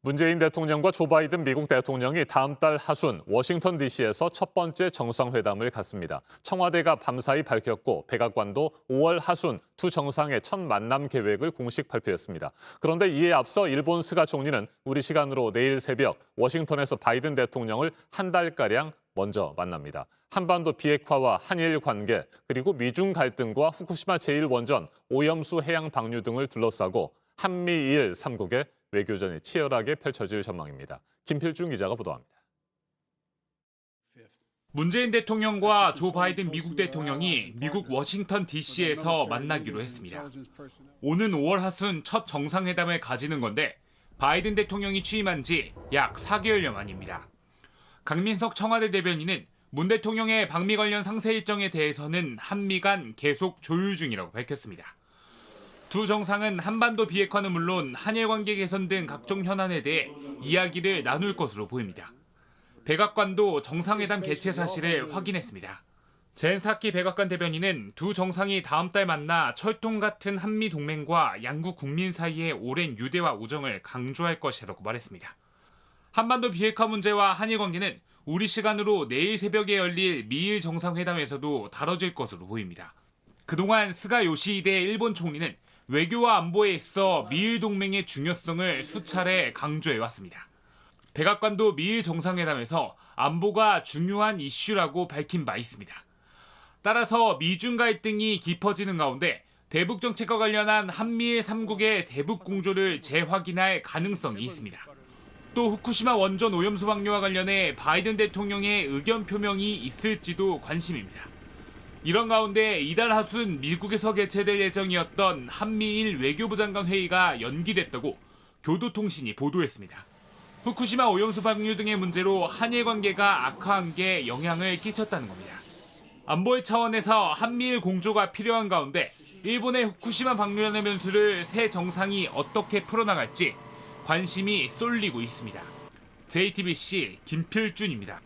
문재인 대통령과 조 바이든 미국 대통령이 다음 달 하순 워싱턴 DC에서 첫 번째 정상회담을 갖습니다. 청와대가 밤사이 밝혔고 백악관도 5월 하순 두 정상의 첫 만남 계획을 공식 발표했습니다. 그런데 이에 앞서 일본 스가 총리는 우리 시간으로 내일 새벽 워싱턴에서 바이든 대통령을 한 달가량 먼저 만납니다. 한반도 비핵화와 한일 관계, 그리고 미중 갈등과 후쿠시마 제1원전, 오염수 해양 방류 등을 둘러싸고 한미일 3국의 외교전이 치열하게 펼쳐질 전망입니다. 김필중 기자가 보도합니다. 문재인 대통령과 조 바이든 미국 대통령이 미국 워싱턴 DC에서 만나기로 했습니다. 오는 5월 하순 첫 정상회담을 가지는 건데 바이든 대통령이 취임한 지 약 4개월여 만입니다. 강민석 청와대 대변인은 문 대통령의 방미 관련 상세 일정에 대해서는 한미 간 계속 조율 중이라고 밝혔습니다. 두 정상은 한반도 비핵화는 물론 한일 관계 개선 등 각종 현안에 대해 이야기를 나눌 것으로 보입니다. 백악관도 정상회담 개최 사실을 확인했습니다. 젠 사키 백악관 대변인은 두 정상이 다음 달 만나 철동 같은 한미 동맹과 양국 국민 사이의 오랜 유대와 우정을 강조할 것이라고 말했습니다. 한반도 비핵화 문제와 한일 관계는 우리 시간으로 내일 새벽에 열릴 미일 정상회담에서도 다뤄질 것으로 보입니다. 그동안 스가 요시히데 일본 총리는 외교와 안보에 있어 미일 동맹의 중요성을 수차례 강조해왔습니다. 백악관도 미일 정상회담에서 안보가 중요한 이슈라고 밝힌 바 있습니다. 따라서 미중 갈등이 깊어지는 가운데 대북 정책과 관련한 한미일 3국의 대북 공조를 재확인할 가능성이 있습니다. 또 후쿠시마 원전 오염수 방류와 관련해 바이든 대통령의 의견 표명이 있을지도 관심입니다. 이런 가운데 이달 하순 미국에서 개최될 예정이었던 한미일 외교부 장관 회의가 연기됐다고 교도통신이 보도했습니다. 후쿠시마 오염수 방류 등의 문제로 한일 관계가 악화한 게 영향을 끼쳤다는 겁니다. 안보의 차원에서 한미일 공조가 필요한 가운데 일본의 후쿠시마 방류라는 변수를 새 정상이 어떻게 풀어나갈지 관심이 쏠리고 있습니다. JTBC 김필준입니다.